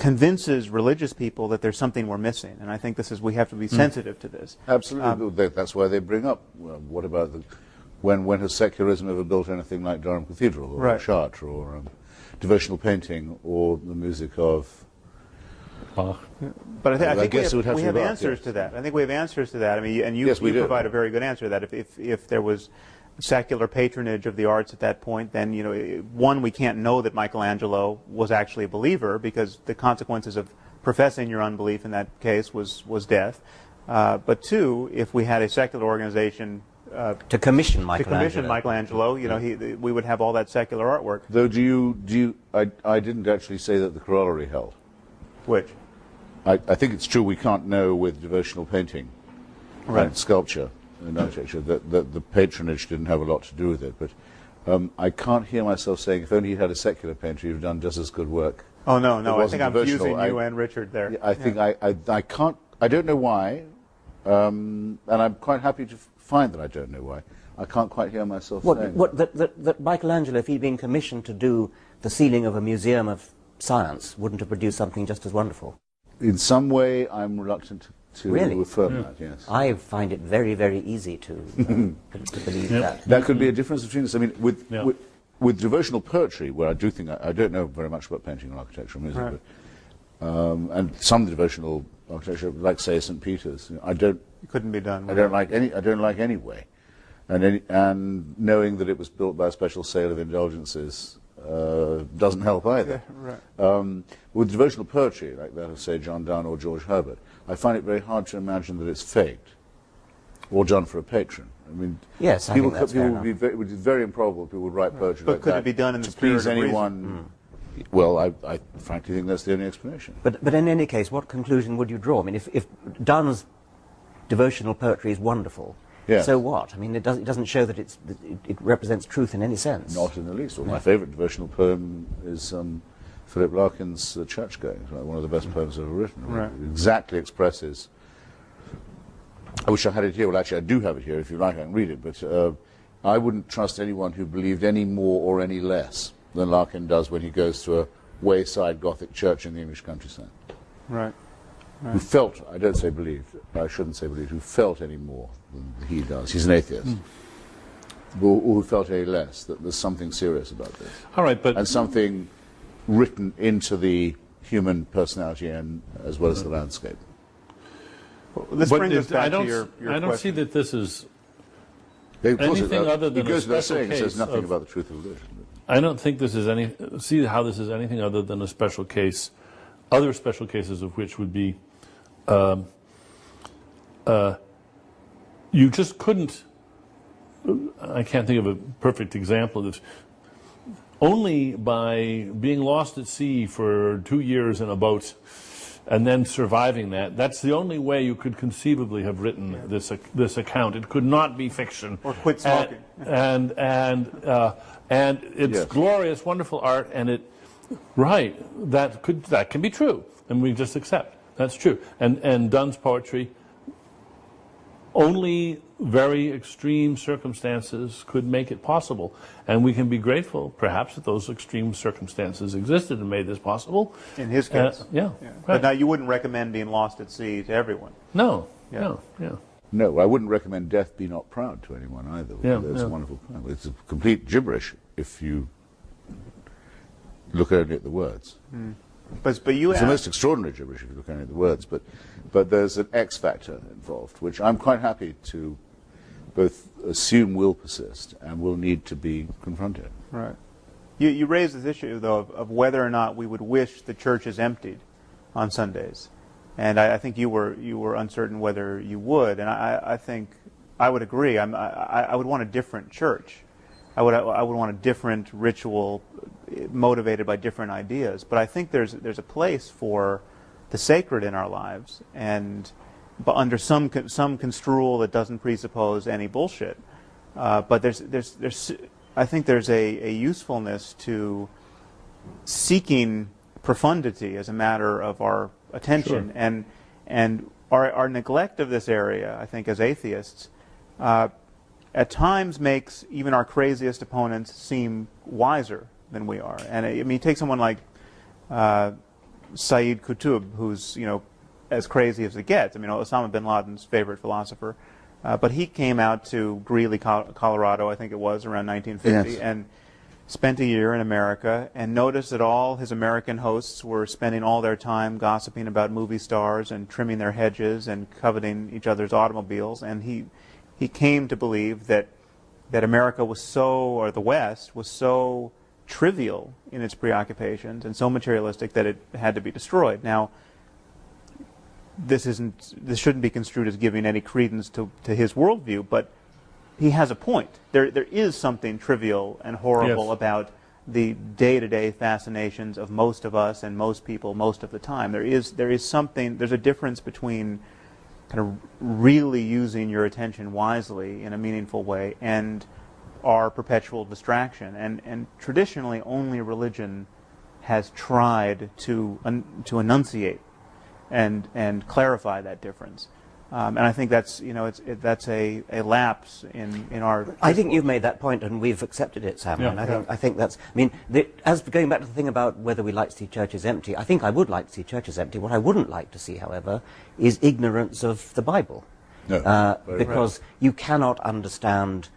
convinces religious people that there's something we're missing. And I think we have to be sensitive to this. Absolutely. That's why they bring up, well, what about when has secularism ever built anything like Durham Cathedral, or Chartres, or devotional painting, or the music of Bach? But I think we have answers to that. I think we have answers to that. I mean, and you provide a very good answer to that. If there was secular patronage of the arts at that point, then, you know, one, we can't know that Michelangelo was actually a believer, because the consequences of professing your unbelief in that case was death. But two, if we had a secular organization to commission Michelangelo, you know, we would have all that secular artwork. Though, I didn't actually say that the corollary held. Which? I think it's true we can't know with devotional painting and sculpture and architecture that the patronage didn't have a lot to do with it. But I can't hear myself saying, if only you had a secular painter, you've done just as good work. Oh, no, I think I'm fusing you and Richard there. I think I can't, I don't know why, and I'm quite happy to find that I don't know why. I can't quite hear myself saying that Michelangelo, if he'd been commissioned to do the ceiling of a museum of science, wouldn't have produced something just as wonderful. In some way, I'm reluctant to affirm that, yes. I find it very, very easy to believe that. That could be a difference between us. I mean, with devotional poetry, where I do think, I don't know very much about painting and architecture and music, but, and some devotional architecture, like, say, St. Peter's, you know, It couldn't be done. I don't like any way. And knowing that it was built by a special sale of indulgences doesn't help either. With devotional poetry, like that of, say, John Donne or George Herbert, I find it very hard to imagine that it's faked or done for a patron. I mean, yes, it would be very improbable people would write poetry like that. But could it be done in the spirit please of anyone? Well, I frankly think that's the only explanation. But in any case, what conclusion would you draw? I mean, if Donne's devotional poetry is wonderful, so what? I mean, it doesn't show that it represents truth in any sense. Not in the least. Well, my favourite devotional poem is Philip Larkin's Churchgoing, one of the best poems ever written. It exactly expresses. I wish I had it here. Well, actually, I do have it here. If you like, I can read it. But I wouldn't trust anyone who believed any more or any less than Larkin does when he goes to a wayside Gothic church in the English countryside. Who felt, I don't say believed, I shouldn't say believed, who felt any more than he does. He's an atheist. Or who felt any less, that there's something serious about this. All right, but... And something written into the human personality and as well as the landscape. Well, this brings us back to your I don't see that this is anything other than a special case. It says nothing about the truth of religion. I don't think this is see how this is anything other than a special case. Other special cases of which would be you just couldn't, I can't think of a perfect example of this, only by being lost at sea for 2 years in a boat and then surviving that's the only way you could conceivably have written this account. It could not be fiction. Or quit smoking. And it's glorious, wonderful art, and that can be true, and we just accept that's true. And Donne's poetry, only very extreme circumstances could make it possible, and we can be grateful, perhaps, that those extreme circumstances existed and made this possible. In his case, Right. But now you wouldn't recommend being lost at sea to everyone. No, No, I wouldn't recommend Death Be Not Proud to anyone either. It's a wonderful poem. It's a complete gibberish if you look only at the words. But it's the most extraordinary gibberish if you look only at the words. But there's an X factor involved, which I'm quite happy to both assume will persist and will need to be confronted. Right. You raised this issue, though, of whether or not we would wish the churches emptied on Sundays. And I think you were uncertain whether you would, and I think I would agree. I would want a different church. I would want a different ritual, motivated by different ideas. But I think there's a place for the sacred in our lives, but under some construal that doesn't presuppose any bullshit. But I think there's a usefulness to seeking profundity as a matter of our attention, and our neglect of this area, I think, as atheists, at times makes even our craziest opponents seem wiser than we are. And I mean, take someone like Sayyid Qutb, who's, as crazy as it gets. I mean, Osama bin Laden's favorite philosopher. But he came out to Greeley, Colorado, I think it was, around 1950, yes. and spent a year in America, and noticed that all his American hosts were spending all their time gossiping about movie stars and trimming their hedges and coveting each other's automobiles. And he came to believe that America was or the West was so trivial in its preoccupations and so materialistic that it had to be destroyed. Now, this shouldn't be construed as giving any credence to his worldview, but he has a point. There is something trivial and horrible yes. about the day-to-day fascinations of most of us and most people most of the time. There's a difference between kind of really using your attention wisely in a meaningful way and our perpetual distraction. And traditionally, only religion has tried to enunciate and clarify that difference. And I think that's that's a lapse in our. I think you've made that point, and we've accepted it, Sam. Yeah. And I think that's. I mean, as going back to the thing about whether we like to see churches empty, I think I would like to see churches empty. What I wouldn't like to see, however, is ignorance of the Bible, because you cannot understand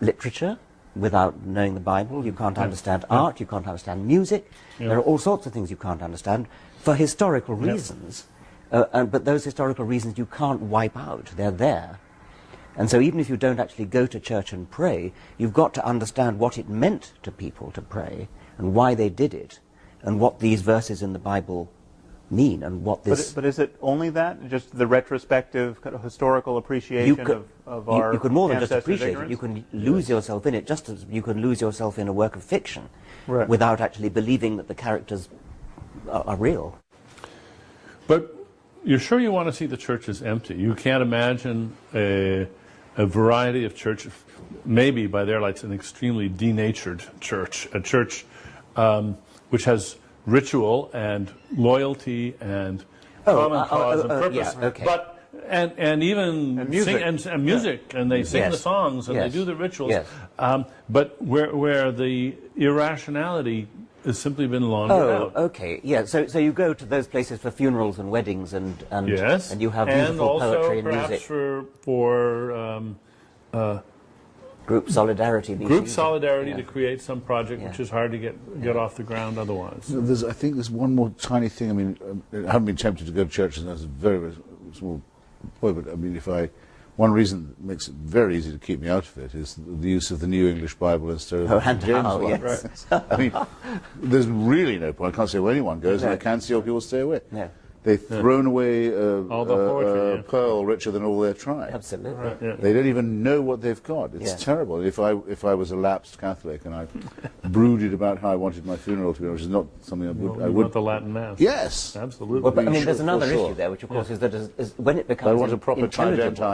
literature without knowing the Bible. You can't understand art. You can't understand music. There are all sorts of things you can't understand for historical reasons. But those historical reasons you can't wipe out. They're there. And so even if you don't actually go to church and pray, you've got to understand what it meant to people to pray and why they did it and what these verses in the Bible mean and what this... But is it only that? Just the retrospective kind of historical appreciation of our You could more than just ancestors' appreciate ignorance? it. You can lose yourself in it just as you can lose yourself in a work of fiction without actually believing that the characters are real. But you're sure you want to see the churches empty? You can't imagine a variety of churches, maybe by their lights an extremely denatured church, a church which has ritual and loyalty and common cause and purpose, but and even and music, and music, and they sing the songs and they do the rituals, but where the irrationality has simply been laundered out. Okay, yeah. So you go to those places for funerals and weddings and yes, and you have beautiful poetry and music. And also for group solidarity. To create some project which is hard to get off the ground otherwise. I think there's one more tiny thing. I mean, I haven't been tempted to go to churches as a very, very small boy, but I mean, one reason that makes it very easy to keep me out of it is the use of the New English Bible instead of the James Bible. Yes. I mean, there's really no point. I can't say where anyone goes, and I can see how people stay away. No. They've thrown away all the poetry, pearl richer than all their tribe. Absolutely. They don't even know what they've got. It's terrible. If I was a lapsed Catholic and I brooded about how I wanted my funeral to be, which is not something I would. Want the Latin Mass? Yes, absolutely. Well, but I mean, there's another issue there, which of course is that when it becomes I want a proper intelligible,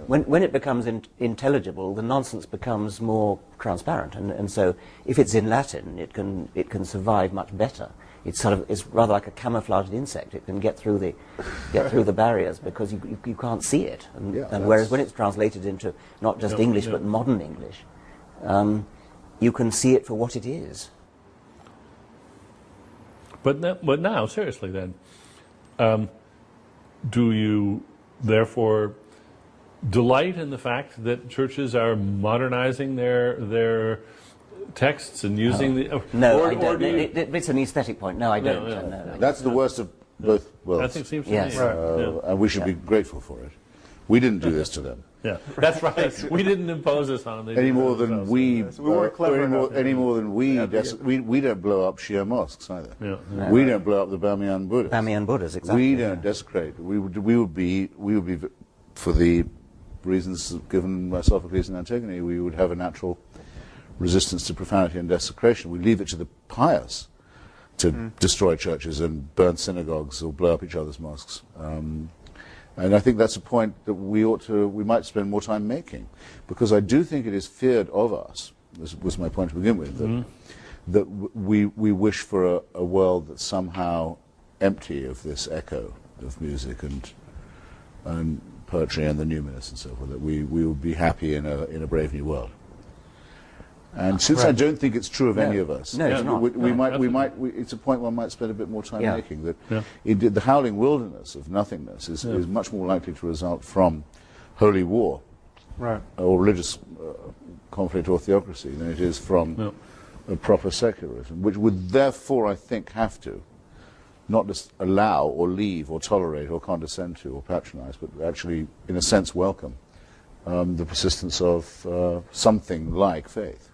when it becomes intelligible, the nonsense becomes more transparent, and so if it's in Latin, it can survive much better. It's rather like a camouflaged insect. It can get through the barriers because you can't see it. And whereas when it's translated into not just English but modern English, you can see it for what it is. But now, seriously, then, do you therefore delight in the fact that churches are modernizing their texts and using the... No, I don't. It's an aesthetic point. No, I don't. That's the worst of both worlds. I think it seems to me. And we should be grateful for it. We didn't do this to them. Yeah, that's right. We didn't impose this on them. Any more than we weren't clever enough. Any more than we don't blow up Shia mosques either. Yeah. No. We don't blow up the Bamiyan Buddhas. Bamiyan Buddhas, exactly. We don't desecrate. We would be for the reasons given by Sophocles and Antigone. We would have a natural resistance to profanity and desecration. We leave it to the pious to destroy churches and burn synagogues or blow up each other's mosques. And I think that's a point that we might spend more time making, because I do think it is feared of us. This was my point to begin with, that we wish for a world that's somehow empty of this echo of music and poetry and the numinous and so forth. That we would be happy in a brave new world. And since I don't think it's true of any of us, no, it's not. It's a point one might spend a bit more time making, that Yeah. the howling wilderness of nothingness is much more likely to result from holy war or religious conflict or theocracy than it is from a proper secularism, which would therefore, I think, have to not just allow or leave or tolerate or condescend to or patronize, but actually, in a sense, welcome the persistence of something like faith.